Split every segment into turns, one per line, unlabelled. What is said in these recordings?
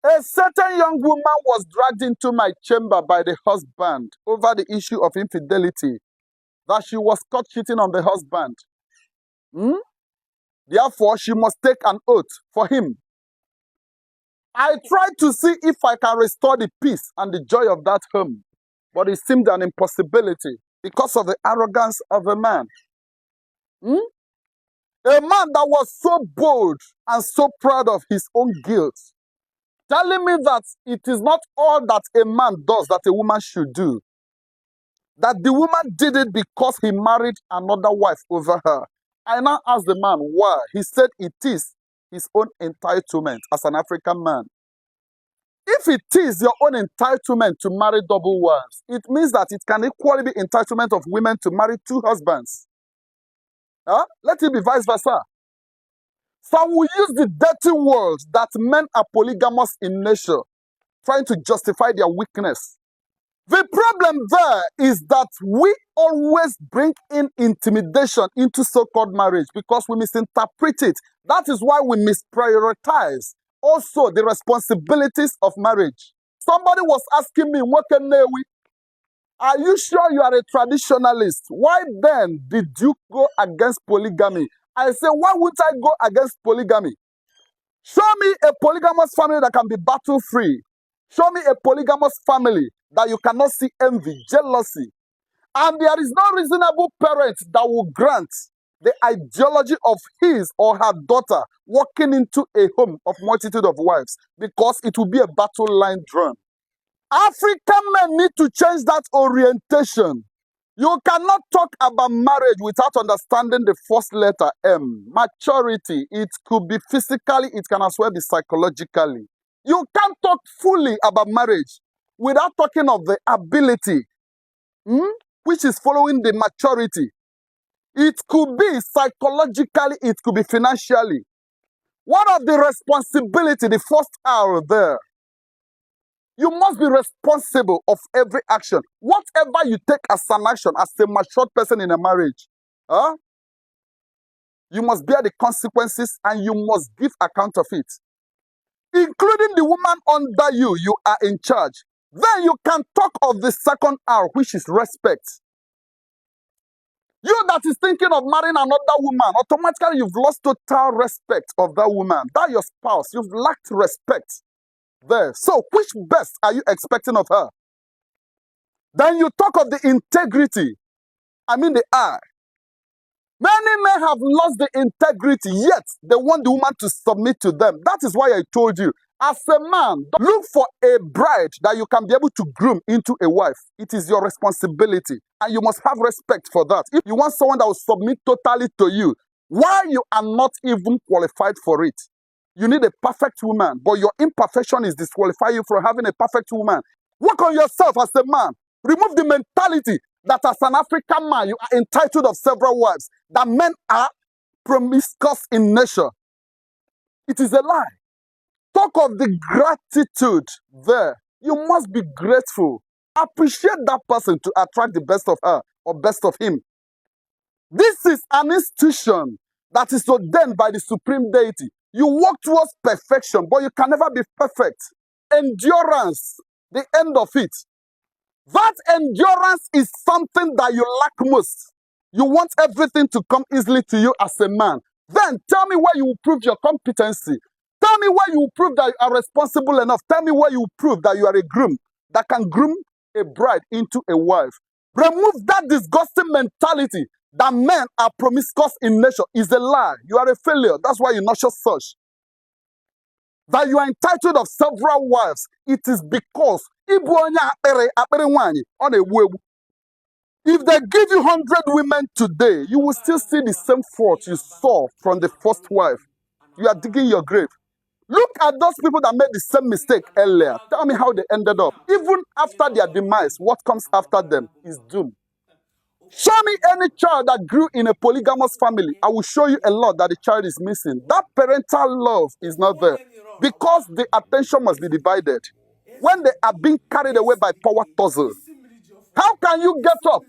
A certain young woman was dragged into my chamber by the husband over the issue of infidelity, that she was caught cheating on the husband. Therefore, she must take an oath for him. I tried to see if I can restore the peace and the joy of that home, but it seemed an impossibility because of the arrogance of a man. A man that was so bold and so proud of his own guilt, telling me that it is not all that a man does that a woman should do. That the woman did it because he married another wife over her. I now asked the man why. He said it is his own entitlement as an African man. If it is your own entitlement to marry double wives, it means that it can equally be entitlement of women to marry two husbands. Let it be vice versa. Some will use the dirty words that men are polygamous in nature, trying to justify their weakness. The problem there is that we always bring in intimidation into so-called marriage because we misinterpret it. That is why we misprioritize also the responsibilities of marriage. Somebody was asking me, are you sure you are a traditionalist? Why then did you go against polygamy? I say, why would I go against polygamy? Show me a polygamous family that can be battle-free. Show me a polygamous family that you cannot see envy, jealousy. And there is no reasonable parent that will grant the ideology of his or her daughter walking into a home of multitude of wives, because it will be a battle line drawn. African men need to change that orientation. You cannot talk about marriage without understanding the first letter M. Maturity. It could be physically, it can as well be psychologically. You can't talk fully about marriage without talking of the ability, which is following the maturity. It could be psychologically, it could be financially. What are the responsibility, the first R there? You must be responsible of every action. Whatever you take as an action as a matured person in a marriage, you must bear the consequences and you must give account of it. Including the woman under you, you are in charge. Then you can talk of the second R, which is respect. You that is thinking of marrying another woman, automatically you've lost total respect of that woman. That your spouse, you've lacked respect there. So which best are you expecting of her? Then you talk of the integrity. I mean the I. Many men have lost the integrity, yet they want the woman to submit to them. That is why I told you, as a man, look for a bride that you can be able to groom into a wife. It is your responsibility, and you must have respect for that. If you want someone that will submit totally to you, why you are not even qualified for it? You need a perfect woman, but your imperfection is disqualifying you from having a perfect woman. Work on yourself as a man. Remove the mentality that as an African man, you are entitled of several wives, that men are promiscuous in nature. It is a lie. Talk of the gratitude there. You must be grateful. Appreciate that person to attract the best of her or best of him. This is an institution that is ordained by the supreme deity. You work towards perfection, but you can never be perfect. Endurance, the end of it. That endurance is something that you lack most. You want everything to come easily to you as a man. Then tell me where you will prove your competency. Tell me where you will prove that you are responsible enough. Tell me where you will prove that you are a groom that can groom a bride into a wife. Remove that disgusting mentality that men are promiscuous in nature. Is a lie. You are a failure. That's why you nurture such. That you are entitled of several wives. It is because if they give you 100 women today, you will still see the same fault you saw from the first wife. You are digging your grave. Look at those people that made the same mistake earlier. Tell me how they ended up. Even after their demise, what comes after them is doom. Show me any child that grew in a polygamous family. I will show you a lot that the child is missing. That parental love is not there because the attention must be divided. When they are being carried away by power tussle, how can you get up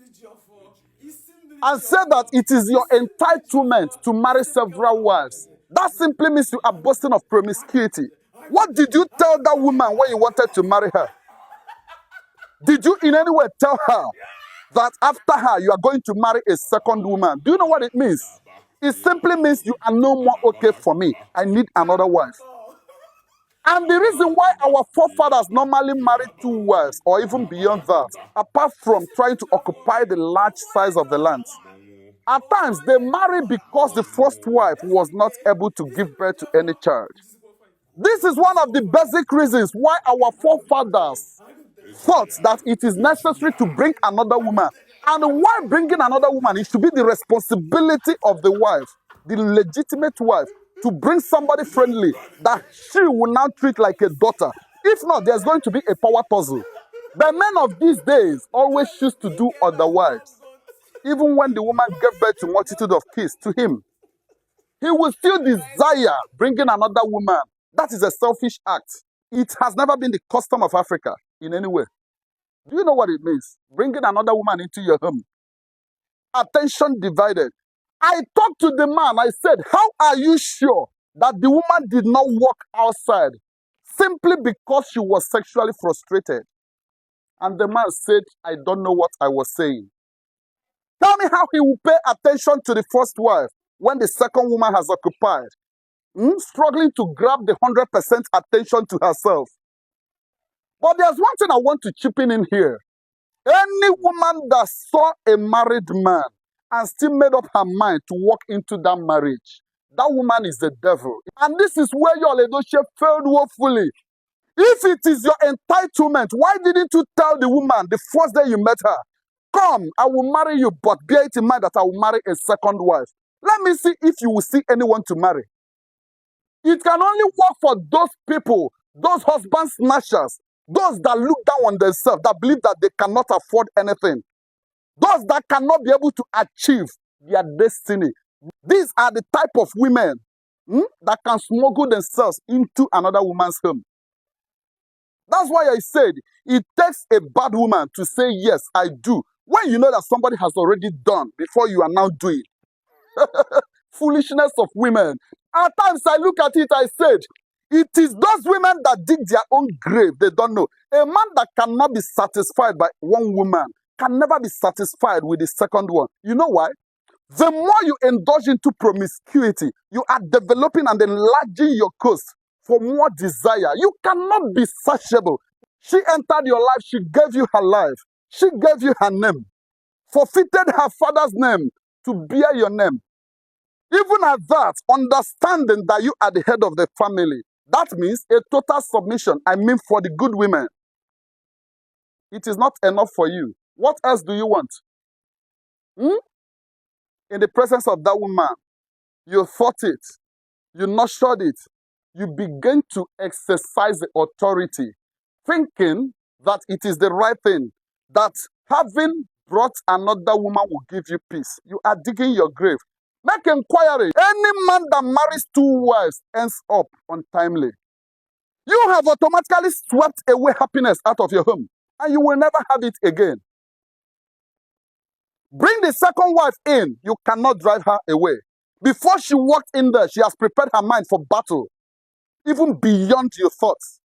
and say that it is your entitlement to marry several wives? That simply means you are boasting of promiscuity. What did you tell that woman when you wanted to marry her? Did you in any way tell her that after her you are going to marry a second woman? Do you know what it means? It simply means you are no more okay for me. I need another wife. And the reason why our forefathers normally married two wives, or even beyond that, apart from trying to occupy the large size of the land, at times they marry because the first wife was not able to give birth to any child. This is one of the basic reasons why our forefathers thought that it is necessary to bring another woman. And why bringing another woman? It should be the responsibility of the wife, the legitimate wife, to bring somebody friendly that she will now treat like a daughter. If not, there's going to be a power puzzle. The men of these days always choose to do otherwise. Even when the woman gave birth to a multitude of kids to him, he will still desire bringing another woman. That is a selfish act. It has never been the custom of Africa in any way. Do you know what it means? Bringing another woman into your home. Attention divided. I talked to the man. I said, how are you sure that the woman did not walk outside simply because she was sexually frustrated? And the man said, I don't know what I was saying. Tell me how he will pay attention to the first wife when the second woman has occupied, struggling to grab the 100% attention to herself. But there's one thing I want to chip in here. Any woman that saw a married man and still made up her mind to walk into that marriage, that woman is the devil. And this is where your Edochie failed woefully. If it is your entitlement, why didn't you tell the woman the first day you met her, come, I will marry you, but bear it in mind that I will marry a second wife. Let me see if you will see anyone to marry. It can only work for those people, those husband snatchers, those that look down on themselves, that believe that they cannot afford anything, those that cannot be able to achieve their destiny. These are the type of women that can smuggle themselves into another woman's home. That's why I said it takes a bad woman to say, yes, I do, when you know that somebody has already done before you are now doing. Foolishness of women. At times I look at it, I said, it is those women that dig their own grave. They don't know. A man that cannot be satisfied by one woman can never be satisfied with the second one. You know why? The more you indulge into promiscuity, you are developing and enlarging your coast for more desire. You cannot be satiable. She entered your life. She gave you her life. She gave you her name. Forfeited her father's name to bear your name. Even at that, understanding that you are the head of the family, that means a total submission. I mean, for the good women. It is not enough for you. What else do you want? In the presence of that woman, you fought it. You nurtured it. You begin to exercise the authority, thinking that it is the right thing, that having brought another woman will give you peace. You are digging your grave. Make inquiry. Any man that marries two wives ends up untimely. You have automatically swept away happiness out of your home, and you will never have it again. Bring the second wife in, you cannot drive her away. Before she walked in there, she has prepared her mind for battle, even beyond your thoughts.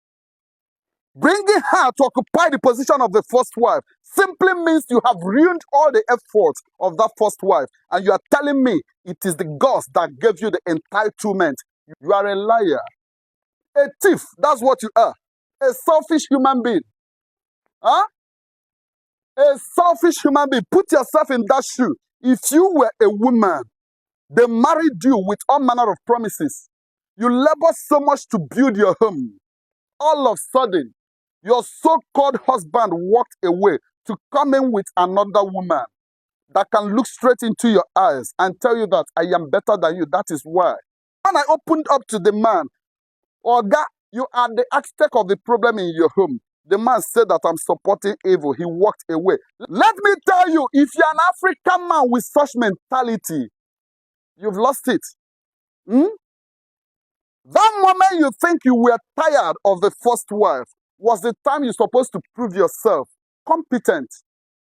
Bringing her to occupy the position of the first wife simply means you have ruined all the efforts of that first wife. And you are telling me it is the gods that gave you the entitlement. You are a liar. A thief, that's what you are. A selfish human being. Huh? A selfish human being. Put yourself in that shoe. If you were a woman, they married you with all manner of promises. You labor so much to build your home. All of a sudden, your so-called husband walked away to come in with another woman that can look straight into your eyes and tell you that I am better than you. That is why. When I opened up to the man, Oga, you are the architect of the problem in your home. The man said that I'm supporting evil. He walked away. Let me tell you, if you're an African man with such mentality, you've lost it. That moment you think you were tired of the first wife was the time you're supposed to prove yourself competent.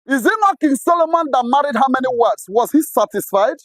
Is it not King Solomon that married how many wives? Was he satisfied?